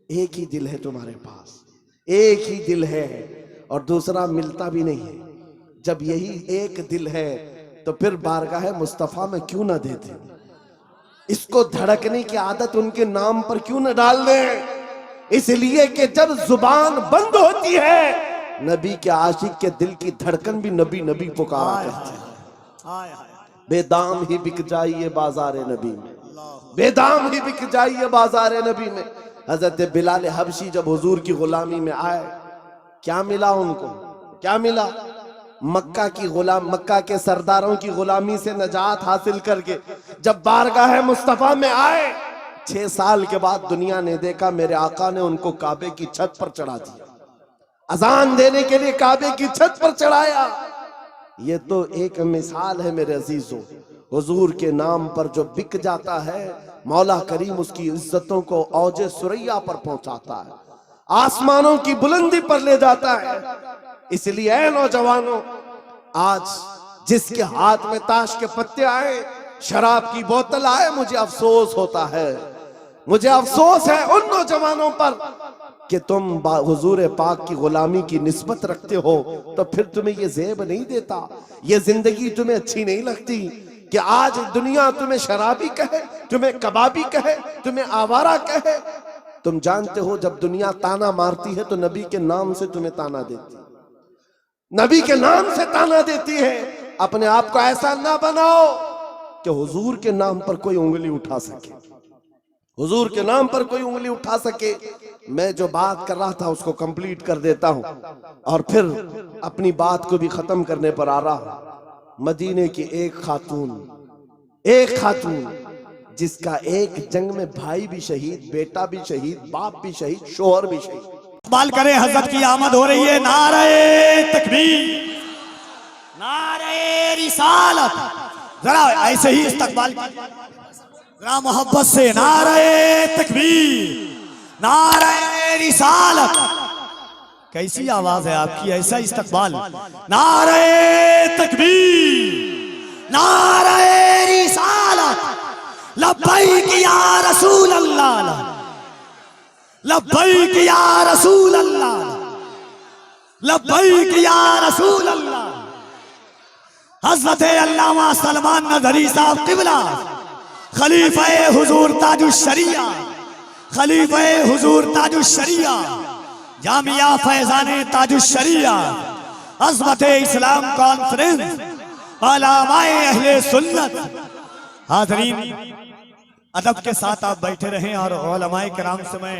एक ही दिल है तुम्हारे पास, एक ही दिल है और दूसरा मिलता भी नहीं है। जब यही एक दिल है तो फिर बारगाह मुस्तफा में क्यों ना देते, इसको धड़कने की आदत उनके नाम पर क्यों न डाल दें। इसलिए कि जब जुबान बंद होती है, नबी के आशिक के दिल की धड़कन भी नबी नबी पुकारा करती है। बेदाम ही बिक जाइए बाजार नबी में, बेदाम ही बिक जाइए बाजार नबी में। हजरत बिलाल हबशी जब हुजूर की गुलामी में आए, क्या मिला उनको, क्या मिला? मक्का की गुलाम, मक्का के सरदारों की गुलामी से नजात हासिल करके जब बारगाह मुस्तफा में आए, 6 साल के बाद दुनिया ने देखा मेरे आका ने उनको काबे की छत पर चढ़ा दिया, अजान देने के लिए काबे की छत पर चढ़ाया। ये तो एक मिसाल है मेरे अजीजों, हुजूर के नाम पर जो बिक जाता है, मौला करीम उसकी इज्जतों को औजे सुरैया पर पहुंचाता है, आसमानों की बुलंदी पर ले जाता है। इसलिए ऐ नौजवानों, आज जिसके हाथ में ताश के पत्ते आए, शराब की बोतल आए, मुझे अफसोस होता है, मुझे अफसोस है उन नौजवानों पर कि तुम हुजूर पाक की गुलामी की निस्बत रखते हो, तो फिर तुम्हें ये ज़ेब नहीं देता, ये जिंदगी तुम्हें अच्छी नहीं लगती कि आज दुनिया तुम्हें शराबी कहे, तुम्हें कबाबी कहे, तुम्हें आवारा कहे। तुम जानते हो जब दुनिया ताना मारती है तो नबी के नाम से तुम्हें ताना देती है, नबी के नाम से ताना देती है। अपने आप को ऐसा ना बनाओ कि हुजूर के नाम पर कोई उंगली उठा सके, हुजूर के नाम पर कोई उंगली उठा सके। मैं जो बात कर रहा था उसको कंप्लीट कर देता हूं और फिर अपनी बात को भी खत्म करने पर आ रहा हूं। मदीने की एक खातून जिसका एक जंग में भाई भी शहीद, बेटा भी शहीद, बाप भी शहीद, शोहर भी शहीद। इस्तकबाल करें, हजरत की आमद हो रही है। नारे तकबीर, नारे रिसालत। जरा ऐसे ही इस्तकबाल, जरा मोहब्बत से नारे तकबीर, नारे रिसालत। कैसी आवाज है आपकी, ऐसा इस्तकबाल। नारे तकबीर, नारे रिसालत। लब्बैक या रसूल अल्लाह, लब्बैक या रसूल अल्लाह, लब्बैक या रसूल अल्लाह। हज़रत अल्लामा सलमान नज़री साहब क़िबला, खलीफा हुजूर ताजुश्शरिया, खलीफा हुजूर ताजुश्शरिया, जामिया फैज़ाने ताजुश्शरिया, अज़मत इस्लाम कॉन्फ्रेंस, उलमाए अहले सुन्नत। हाज़रीन, अदब के साथ आप बैठे रहें और उलमाए किराम से मैं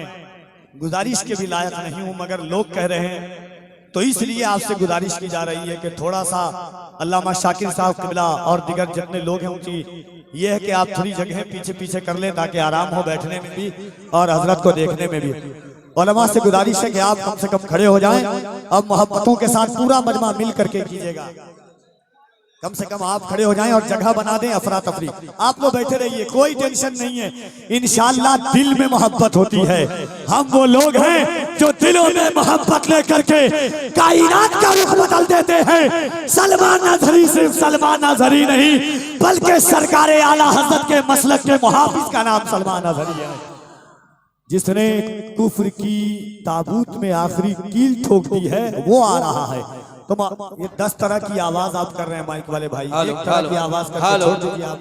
गुजारिश के भी लायक नहीं हूं, मगर लोग कह रहे हैं तो इसलिए आपसे गुजारिश की जा रही है कि थोड़ा सा अल्लामा शाकिर साहब क़िबला और दिगर जितने लोग हैं उनकी ये है कि आप थोड़ी जगह पीछे पीछे कर लें ताकि आराम हो बैठने में भी और हजरत को देखने में भी। उलमा से गुजारिश है कि आप कम से कम खड़े हो जाएं। अब मोहब्बतों के साथ पूरा मजमा मिल करके कीजिएगा, कम से कम आप खड़े हो जाएं और जगह बना दें अफरा तफरी। आप लोग बैठे रहिए, कोई टेंशन नहीं है। इंशाअल्लाह दिल में मोहब्बत होती है। हम वो लोग हैं जो दिलों में मोहब्बत लेकर के कायनात का रुख बदल देते हैं। सलमान नज़री सिर्फ सलमान नज़री नहीं बल्कि सरकारे आला हज़रत के मसलक के मुहाफिज का नाम सलमान नज़री है, जिसने कुफ्र की ताबूत में आखिरी कील ठोक दी है, वो आ रहा है। तो ये 10 तरह की आवाज आप कर रहे हैं माइक वाले भाई, एक तरह की आवाज करके छोड़ दीजिए आप।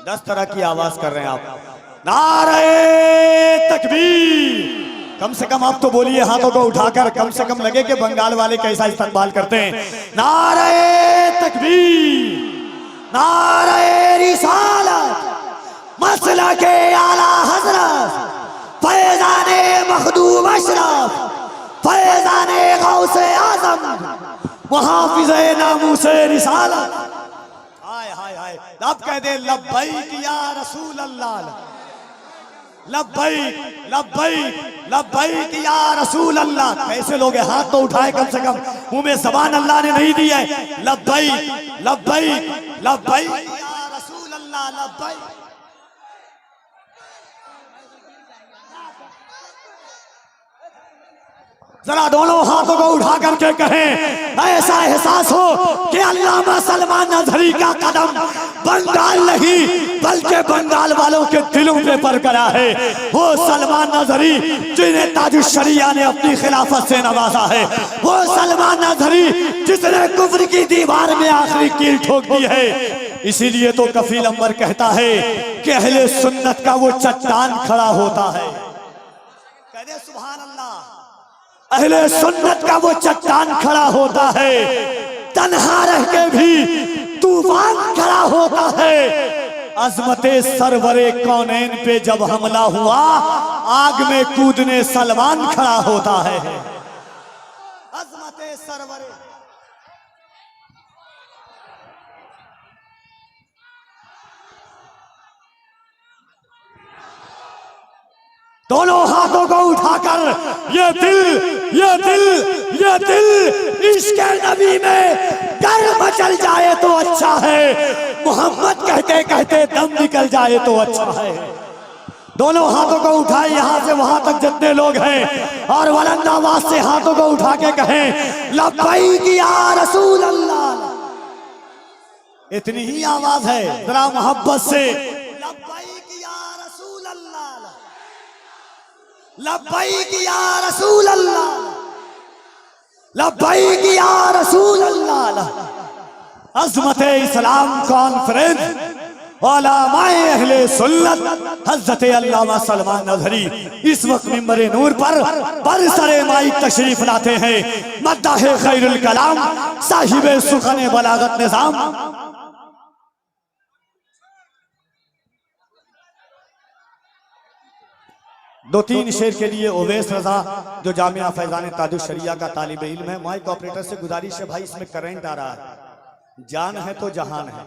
10 तरह की आवाज कर रहे हैं आप। नारे तकबीर, कम से कम आप तो बोलिए हाथों को उठाकर, कम से कम लगे कि बंगाल वाले कैसा इस्तकबाल करते हैं। नारे तकबीर, नारे रिसालत, मसला के आला हजरत, फैज़ाने मखदूम अशरफ, फैज़ाने गौसे आज़म, मुहाफ़िज़े नामूसे रिसालत। हाय हाय हाय, अब कह दे लब्बैक या रसूल अल्लाह, लब्बैक लब्बैक लब्बैक या रसूल अल्लाह। कैसे लोग हैं, हाथ तो उठाए कम से कम, मुंह में ज़बान अल्लाह ने नहीं दी है। लब्बैक लब्बैक लब्बैक या रसूल अल्लाह, लब्बैक। जरा दोनों हाथों को उठा करके कहें, ऐसा एहसास हो कि अल्लामा सलमान नजरी का कदम बंगाल नहीं बल्कि बंगाल वालों के दिलों पे पर करा है। वो सलमान नजरी जिन्हें ताजुश शरिया ने अपनी खिलाफत से नवाजा है, वो सलमान नजरी जिसने कुफ्र की दीवार में आखिरी कील ठोक दी है। इसीलिए तो कफील अंबर कहता है कि अहले सुन्नत का वो चट्टान खड़ा होता है। कहते सुभान अल्लाह, अहले सुन्नत का वो चट्टान खड़ा होता है, तन्हा रह के भी तूफान खड़ा होता है। अजमते सरवरे कौनैन पे जब हमला हुआ, आग में कूदने सलमान खड़ा होता है। अजमते सरवरे दोनों हाथों को उठाकर ये दिल इश्क़ नबी में डर मचल जाए तो अच्छा है, मोहम्मद कहते कहते दम निकल जाए तो अच्छा है। दोनों हाथों को उठाए यहां से वहां तक जितने लोग हैं, और बुलंद आवाज से हाथों को उठा के कहें, लब्बैक या रसूल अल्लाह। इतनी ही आवाज है, जरा मोहब्बत से, लब्बैक या रसूल अल्लाह, लब्बैक या रसूल अल्लाह, लब्बैक या रसूल अल्लाह। अज़मते इस्लाम कॉन्फ्रेंस उलमाए अहले सुन्नत हज़रत अल्लामा सलमान नज़री इस वक्त मिंबर नूर पर बरसरे माइक तशरीफ लाते हैं। मद्दाहे खैरुल कलाम साहिबे सुखने बलागत निज़ाम। दो तीन शेर के लिए ओवैस रजा जो जामिया फैजान ताजुश शरिया का तालिब इल्म है। माइक ऑपरेटर से गुजारिश है, भाई इसमें करंट आ रहा है, जान है तो जहान है।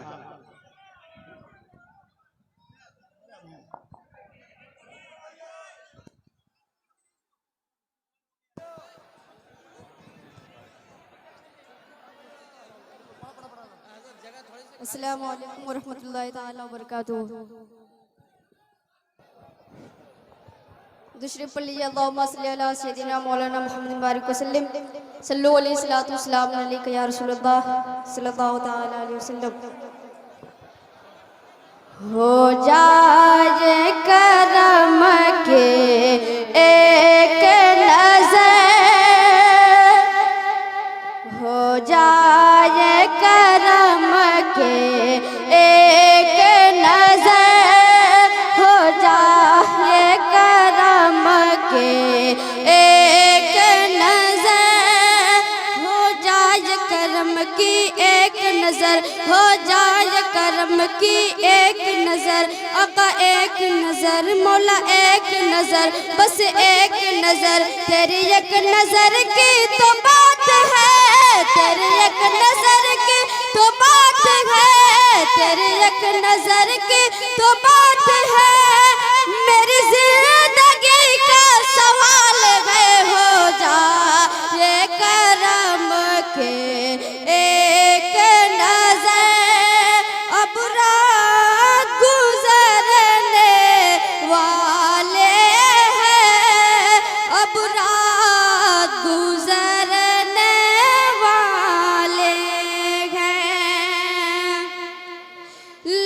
अस्सलामु अलैकुम वरहमतुल्लाहि ताला वबरकातुहू। दूसरे पल्ली अल्लाहुम्मा सल्ली अला सय्यिदिना मौलाना मुहम्मद बारिक वसल्लम सल्लु अलैहि सलातु वस्सलाम अलैका या रसूलल्लाह सल्लल्लाहु ताला अलैहि वसल्लम। हो जाए करम के एक नज़र, हो जाए करम के एक नज़र, हो जाए करम के एक नज़र, हो जाए करम की एक नज़र, हो जाए करम की एक नज़र। आका एक नज़र, मौला एक नज़र, बस एक नज़र। तेरी एक नज़र की तो बात है, तेरी एक नज़र की तो बात है, तेरी एक नज़र की तो बात है। मेरी जिंदगी का सवाल है, हो जाए करम के एक नज़र। अब रात गुजरने वाले हैं, अब रात गुजरने वाले हैं।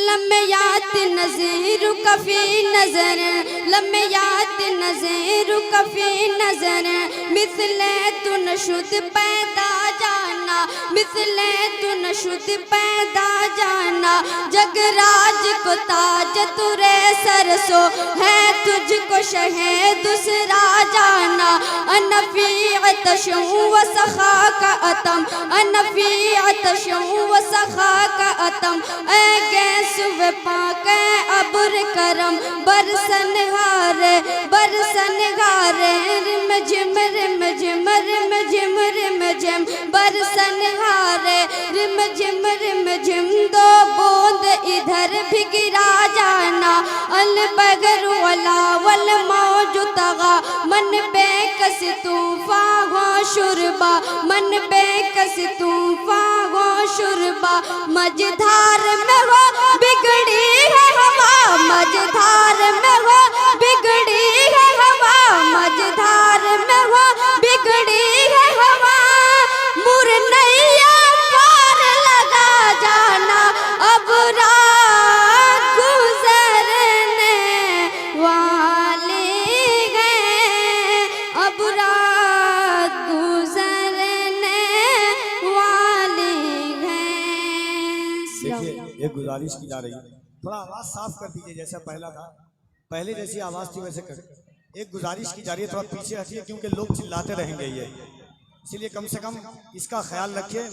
लम्यात नज़ीर कफ़ी नज़र, लम्यात नज़ीर कफ़ी नज़र। मिसले तू नशुद पैदा जाना, मिसले तू नशुद पैदा जाना। जगराज को ताज तुरे सरसो है, तुझको शहे दूसरा जाना। अनफी अतशूं व सखा का अतम, अनफी अतशूं व सखा का अतम। ऐ गैस व पाक अब्र करम, बरसन हारे बरसन हारे। रिम झिम रिम झिम रिम झिम रिम झिम बरसन हारे। रिम झिम रिम झिम दो बूंद इधर भी गिरा जाना। अल बगर वला वल मौज तगा, मन बेकस तूफान हो शुरबा, मन बेकस तूफान हो शुरबा। मझधार में हो बिगड़ी है हवा, मझधार में हो बिगड़ी है हवा, मझधार में हो बिगड़ी गुजारिश की जा रही है, थोड़ा आवाज साफ कर दीजिए, जैसा पहला था, पहले जैसी आवाज थी वैसे कर। एक गुजारिश की जा रही है, थोड़ा पीछे हटिए क्योंकि लोग चिल्लाते रहेंगे ये, इसीलिए कम से कम इसका ख्याल रखिए।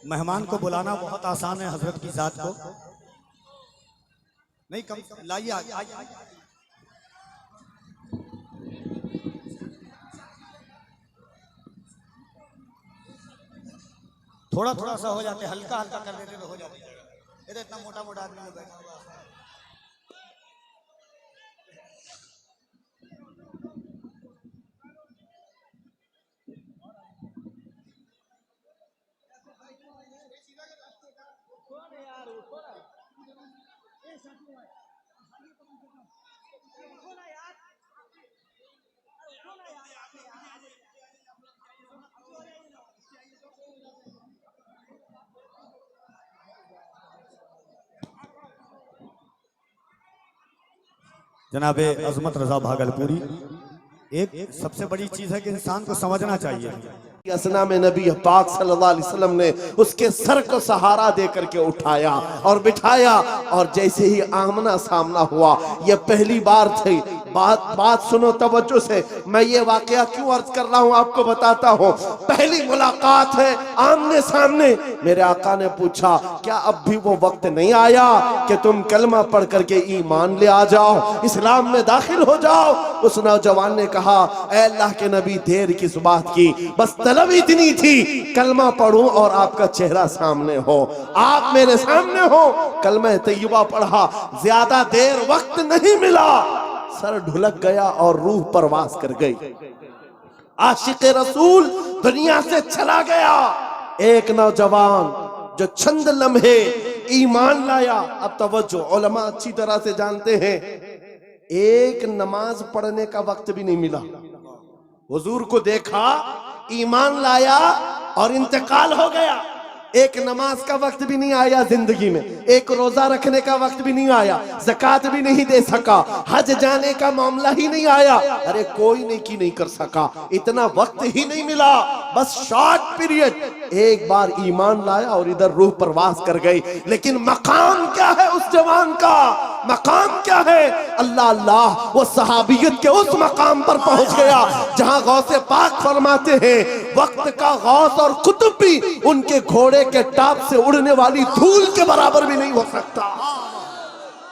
मेहमान को बुलाना बहुत आसान है, हजरत की जात को नहीं कम लाइए आइए। थोड़ा थोड़ा सा हो जाते, हल्का हल्का कर देते तो हो जाती है। इधर इतना मोटा मोटा आदमी लोग बैठा हुआ है। जनाबे अजमत रजा भागलपुरी, एक सबसे बड़ी चीज है कि इंसान को समझना चाहिए। असना में नबी पाक सल्लल्लाहु अलैहि वसल्लम ने उसके सर को सहारा दे करके उठाया और बिठाया, और जैसे ही आमना सामना हुआ, ये पहली बार थी। बात सुनो तवज्जो से, मैं ये वाकया क्यों अर्ज कर रहा हूँ आपको बताता हूँ। पहली मुलाकात है आमने सामने। मेरे आका ने पूछा, क्या अब भी वो वक्त नहीं आया कि तुम कलमा पढ़ करके ईमान ले आ जाओ, इस्लाम में दाखिल हो जाओ। उस नौजवान ने कहा, ऐ अल्लाह के नबी, देर किस बात की, बस तलब इतनी थी कलमा पढ़ूं और आपका चेहरा सामने हो, आप मेरे सामने हो। कलमा तैयबा पढ़ा, ज्यादा देर वक्त नहीं मिला, सर ढुलक गया और रूह परवास कर गई। आशिक रसूल दुनिया से चला गया। एक नौजवान जो चंद लम्हे ईमान लाया। अब तवज्जो, उलमा अच्छी तरह से जानते हैं, एक नमाज पढ़ने का वक्त भी नहीं मिला। हुजूर को देखा, ईमान लाया और इंतकाल हो गया। एक नमाज का वक्त भी नहीं आया जिंदगी में, एक रोजा रखने का वक्त भी नहीं आया, ज़कात भी नहीं दे सका, हज जाने का मामला ही नहीं आया। अरे कोई नेकी नहीं कर सका, इतना वक्त ही नहीं मिला, बस शॉर्ट पीरियड। एक बार ईमान लाया और इधर रूह परवास कर गई। लेकिन मकाम क्या है उस जवान का, मकाम क्या है? अल्लाह अल्लाह, वो सहाबियत के उस मकाम पर पहुंच गया जहां गौसे पाक फरमाते हैं, वक्त का गौस और कुतुब भी उनके घोड़े के टाप से उड़ने वाली धूल के बराबर भी नहीं हो सकता।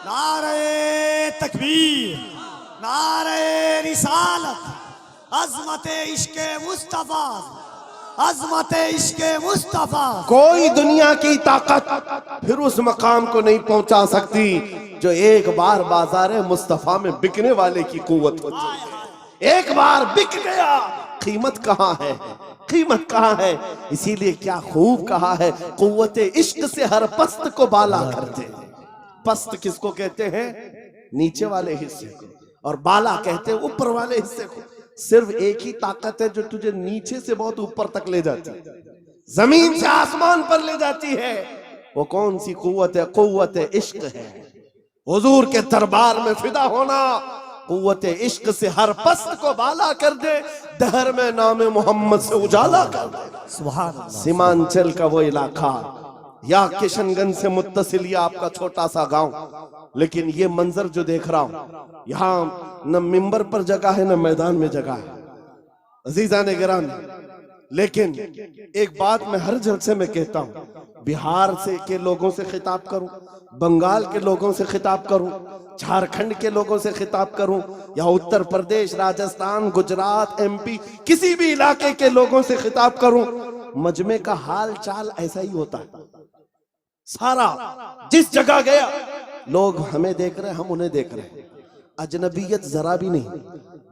नारे तकबीर, नारे रिसालत, अज़मते इश्क़े मुस्तफा, अज़मते इश्क़े मुस्तफा। कोई दुनिया की ताकत फिर उस मकाम को नहीं पहुंचा सकती जो एक बार बाजार मुस्तफा में बिकने वाले की कुव्वत होती है। एक बार बिक गया, कीमत कहाँ है, कीमत कहाँ है? इसीलिए क्या खूब कहा है, कुव्वत इश्क से हर पस्त को बाला करते हैं। पस्त किसको कहते हैं? नीचे वाले हिस्से को, और बाला कहते हैं ऊपर वाले हिस्से को। सिर्फ एक ही ताकत है जो तुझे नीचे से बहुत ऊपर तक ले जाती है, जमीन से आसमान पर ले जाती है। वो कौन सी कुव्वत है? कुव्वत इश्क है। हुजूर के दरबार में फिदा होना कुव्वत इश्क से हर पस्त को बाला कर दे, दहर में नाम मोहम्मद से उजाला कर दे। सुभान अल्लाह। सीमांचल का वो इलाका या किशनगंज से मुत्तसिल या आपका छोटा सा गांव, लेकिन ये मंजर जो देख रहा हूं, यहाँ न मिंबर पर जगह है न मैदान में जगह है। अजीजान गिरामी, लेकिन एक बात मैं हर जलसे में कहता हूं, बिहार से के लोगों से खिताब करूं, बंगाल के लोगों से खिताब करूं, झारखंड के लोगों से खिताब करूं, या उत्तर प्रदेश, राजस्थान, गुजरात, एमपी, किसी भी इलाके के लोगों से खिताब करूं, मजमे का हाल चाल ऐसा ही होता है। सारा जिस जगह गया लोग हमें देख रहे हैं, हम उन्हें देख रहे हैं, अजनबियत जरा भी नहीं।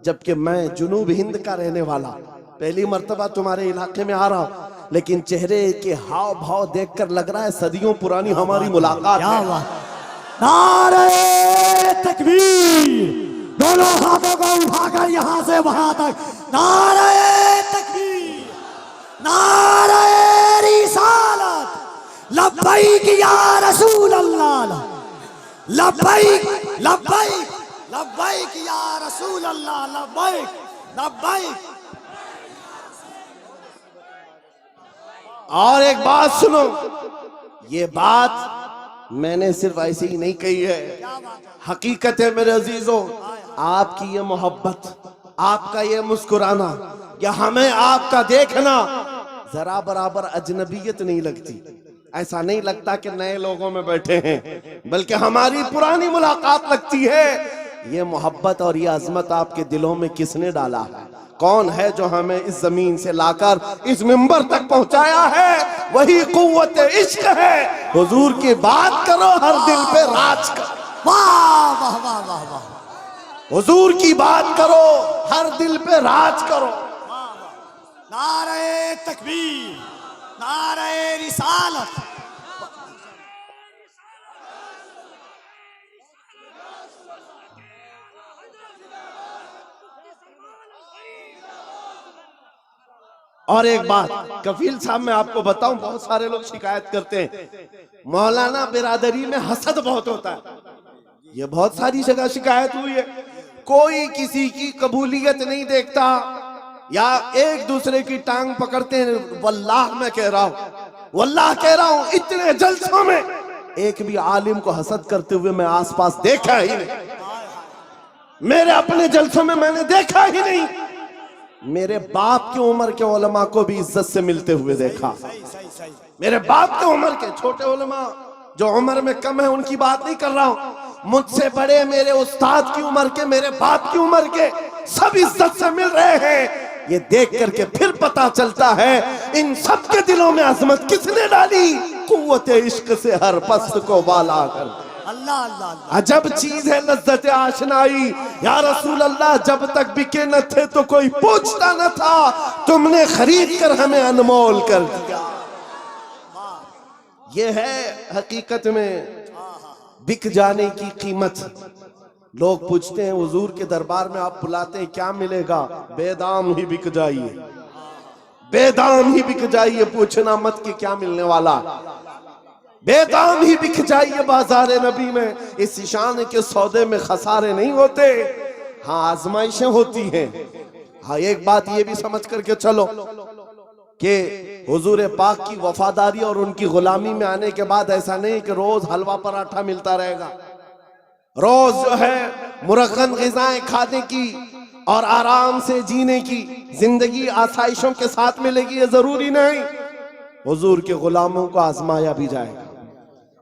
जबकि मैं जुनूब हिंद का रहने वाला, पहली मर्तबा तुम्हारे इलाके में आ रहा हूं, लेकिन चेहरे के हाव भाव देखकर लग रहा है सदियों पुरानी हमारी मुलाकात है। नारे तकबीर, दोनों हाथों को उठाकर यहां से वहां तक नारे तकबीर, नारे रिसालत, लब्बैक या रसूल अल्लाह, लब्बैक लब्बैक लब्बैक या रसूल अल्लाह, लब्बैक लब्बैक। और एक बात सुनो, ये बात मैंने सिर्फ ऐसे ही नहीं कही है, हकीकत है मेरे अजीजों। आपकी ये मोहब्बत, आपका ये मुस्कुराना, या हमें आपका देखना जरा बराबर अजनबियत नहीं लगती। ऐसा नहीं लगता कि नए लोगों में बैठे हैं, बल्कि हमारी पुरानी मुलाकात लगती है। ये मोहब्बत और ये अजमत आपके दिलों में किसने डाला है? कौन है जो हमें इस जमीन से लाकर इस मिंबर तक पहुंचाया है? वही कुव्वत इश्क है। हुजूर की बात करो, हर दिल पे राज करो। वाह वाह वाह वाह वाह। हुजूर की बात करो, हर दिल पे राज करो। नारे तकबीर, नारे रिसालत। और एक बात कफील साहब मैं आपको बताऊं, बहुत सारे लोग शिकायत करते हैं मौलाना बिरादरी में हसद बहुत होता है। ये बहुत सारी जगह शिकायत हुई है, कोई किसी की कबूलियत नहीं देखता या एक दूसरे की टांग पकड़ते हैं। वल्लाह मैं कह रहा हूं, वल्लाह कह रहा हूं, इतने जलसों में एक भी आलिम को हसद करते हुए मैं आसपास देखा ही नहीं। मेरे अपने जलसों में मैंने देखा ही नहीं। मेरे बाप की उम्र के उलमा को भी इज्जत से मिलते हुए देखा। मेरे बाप के उम्र के छोटे उलमा जो उम्र में कम है उनकी बात नहीं कर रहा हूं, मुझसे बड़े मेरे उस्ताद की उम्र के, मेरे बाप की उम्र के, सब इज्जत से मिल रहे हैं। ये देख करके फिर पता चलता है इन सब के दिलों में अजमत किसने डाली? कुव्वत इश्क से हर पस्त को वाला कर। अल्लाह अल्लाह अल्लाह। अजब चीज है लज्जत आशनाई। या रसूल अल्लाह, जब तक बिके न थे तो कोई पूछता न था, तुमने खरीद कर हमें अनमोल कर दिया। ये है हकीकत में बिक जाने की कीमत। लोग पूछते हैं हुजूर के दरबार में आप बुलाते हैं क्या मिलेगा? बेदाम ही बिक जाइए, बेदाम ही बिक जाइए, पूछना मत कि क्या मिलने वाला। बेदाम ही बिक जाइए बाजार नबी में। इस शान के सौदे में खसारे नहीं होते, हाँ आजमाइशें होती हैं। हाँ एक बात ये भी समझ करके चलो कि हुजूर पाक की वफादारी और उनकी गुलामी में आने के बाद ऐसा नहीं कि रोज हलवा पराठा मिलता रहेगा, रोज जो है मुरक्कन ग़िज़ाएं खाने की और आराम से जीने की जिंदगी आसाइशों के साथ मिलेगी, ये जरूरी नहीं। हुजूर के गुलामों को आजमाया भी जाएगा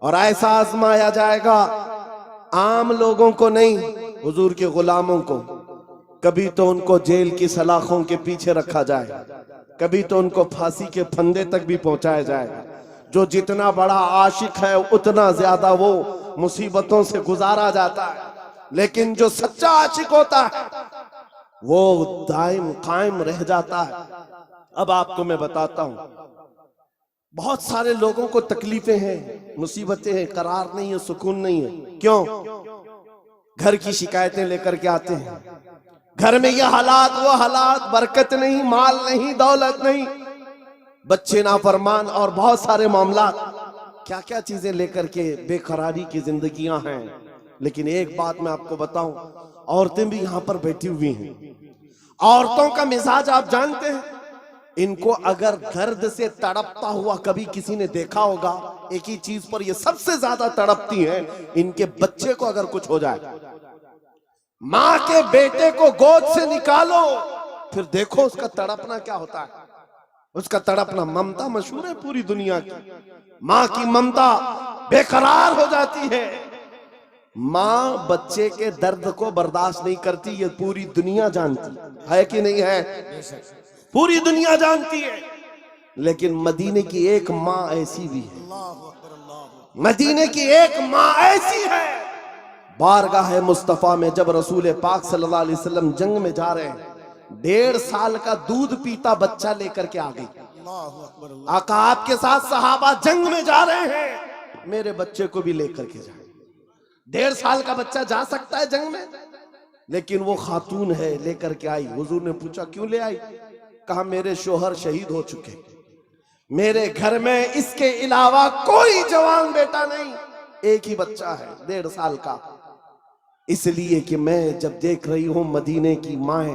और ऐसा आजमाया जाएगा आम लोगों को नहीं, हुजूर के गुलामों को। कभी तो उनको जेल की सलाखों के पीछे रखा जाएगा, कभी तो उनको फांसी के फंदे तक भी पहुंचाया जाएगा। जो जितना बड़ा आशिक है उतना ज्यादा वो मुसीबतों से गुजारा जाता है, लेकिन जो सच्चा आशिक होता है वो दायम कायम रह जाता है। अब आपको मैं बताता हूं, बहुत सारे लोगों को तकलीफें हैं, मुसीबतें हैं, करार नहीं है, सुकून नहीं है। क्यों? घर की शिकायतें लेकर के आते हैं, घर में ये हालात वो हालात, बरकत नहीं, माल नहीं, दौलत नहीं, बच्चे नाफरमान और बहुत सारे मामला, क्या क्या चीजें लेकर के बेकरारी की जिंदगियां हैं। लेकिन एक बात मैं आपको बताऊं, औरतें भी यहां पर बैठी हुई हैं। औरतों का मिजाज आप जानते हैं, इनको अगर दर्द से तड़पता हुआ कभी किसी ने देखा होगा, एक ही चीज पर ये सबसे ज्यादा तड़पती हैं, इनके बच्चे को अगर कुछ हो जाए। माँ के बेटे को गोद से निकालो, फिर देखो उसका तड़पना क्या होता है। उसका तड़पना, ममता मशहूर है पूरी दुनिया की, माँ की ममता बेकरार हो जाती है। माँ बच्चे के दर्द को बर्दाश्त नहीं करती, ये पूरी दुनिया जानती है कि नहीं है? पूरी दुनिया जानती है। लेकिन मदीने की एक माँ ऐसी भी है, मदीने की एक माँ ऐसी है। बारगाह मुस्तफा में जब रसूल पाक सल्लल्लाहु अलैहि वसल्लम जंग में जा रहे हैं, 1.5 साल का दूध पीता बच्चा लेकर के आ गई। आका आपके साथ सहाबा जंग में जा रहे हैं, मेरे बच्चे को भी लेकर के जाए। 1.5 साल का बच्चा जा सकता है जंग में? लेकिन वो खातून है, लेकर के आई। हुजूर ने पूछा क्यों ले आई? कहा मेरे शोहर शहीद हो चुके, मेरे घर में इसके अलावा कोई जवान बेटा नहीं, एक ही बच्चा है 1.5 साल का। इसलिए कि मैं जब देख रही हूं मदीने की माएं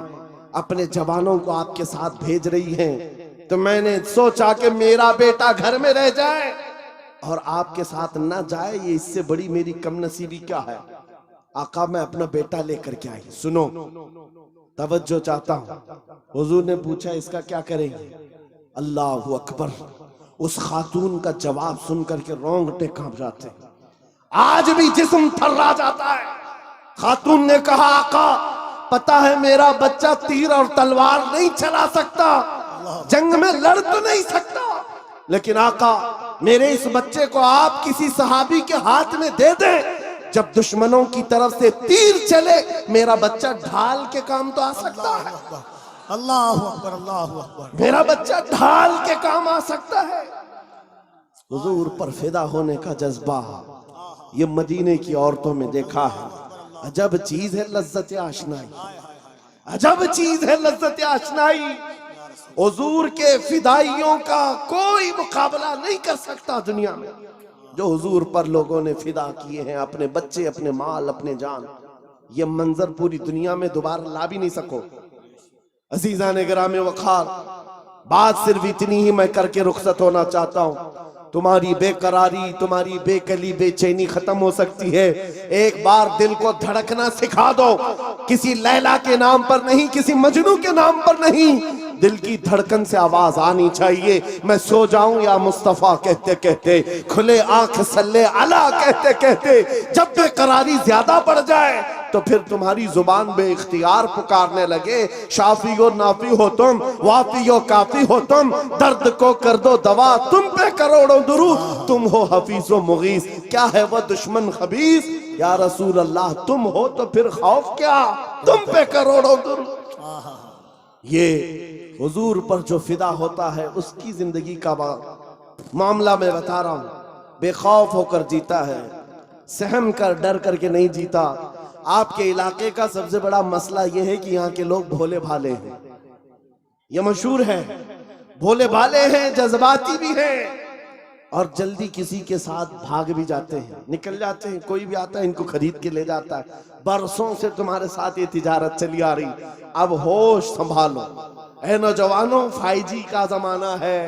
अपने जवानों को आपके साथ भेज रही हैं, तो मैंने सोचा कि मेरा बेटा घर में रह जाए और आपके साथ ना जाए, ये इससे बड़ी मेरी कम नसीबी क्या है। आका मैं अपना बेटा लेकर के आई, सुनो तवज्जो चाहता हूं। हुजूर ने पूछा इसका क्या करेंगे? अल्लाह अकबर। उस खातून का जवाब सुनकर के रोंगटे कांप जाते, आज भी जिस्म थर्रा जाता है। खातून ने कहा आका पता है मेरा बच्चा तीर और तलवार नहीं चला सकता, जंग में लड़ तो नहीं सकता, लेकिन आका मेरे इस बच्चे को आप किसी सहाबी के हाथ में दे दे, जब दुश्मनों की तरफ से तीर चले मेरा बच्चा ढाल के काम तो आ सकता है। अल्लाह अकबर, अल्लाह अकबर। मेरा बच्चा ढाल के काम आ सकता है। हुजूर पर फिदा होने का जज्बा ये मदीने की औरतों में देखा है। अजब चीज है लज्जत आशनाई, अजब चीज है लज्जत आशनाई। हुजूर के फिदाइयों का कोई मुकाबला नहीं कर सकता दुनिया में। जो हुजूर पर लोगों ने फिदा किए हैं, अपने बच्चे, अपने माल, अपने जान, ये मंजर पूरी दुनिया में दोबारा ला भी नहीं सको। अजीजान गिरामे वखार, बात सिर्फ इतनी ही मैं करके रुखसत होना चाहता हूँ। तुम्हारी बेकरारी, तुम्हारी बेकली, बेचैनी खत्म हो सकती है। एक बार दिल को धड़कना सिखा दो, किसी लैला के नाम पर नहीं, किसी मजनू के नाम पर नहीं, दिल की धड़कन से आवाज आनी चाहिए। मैं सो जाऊं या मुस्तफा कहते कहते, खुले आंख सल्ले अला कहते कहते, जब बेकरारी ज्यादा बढ़ जाए तो फिर तुम्हारी जुबान बेइख्तियार पुकारने लगे, शाफी और नाफी हो तुम, वाफी और काफी हो तुम, दर्द को कर दो दवा, तुम पे करोड़ों दुरूद, तुम हो हफीज व मुगीस, क्या है वह दुश्मन खबीस, या रसूल अल्लाह तुम हो तो फिर खौफ क्या, तुम पे करोड़ों दुरूद। ये हुजूर पर जो फिदा होता है उसकी जिंदगी का मामला मैं बता रहा हूं। बेखौफ होकर जीता है, सहम कर डर करके नहीं जीता। आपके इलाके का सबसे बड़ा मसला यह है कि यहाँ के लोग भोले भाले हैं, ये मशहूर है। भोले भाले हैं, जज्बाती भी हैं, और जल्दी किसी के साथ भाग भी जाते हैं, निकल जाते हैं। कोई भी आता है इनको खरीद के ले जाता है। बरसों से तुम्हारे साथ ये तिजारत चली आ रही, अब होश संभालो। ऐ नौजवानों, 5G का जमाना है,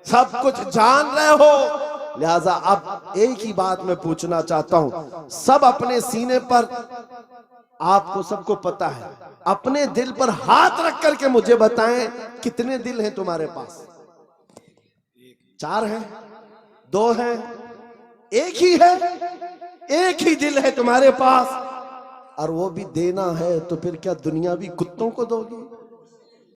सब कुछ जान रहे हो, लिहाजा अब एक ही बात मैं पूछना चाहता हूं। सब अपने सीने पर, आपको सबको पता है, अपने दिल पर हाथ रख करके मुझे बताएं कितने दिल हैं तुम्हारे पास? 4 हैं, 2 हैं, एक ही है? एक ही दिल है तुम्हारे पास, और वो भी देना है तो फिर क्या दुनियावी कुत्तों को दोगे?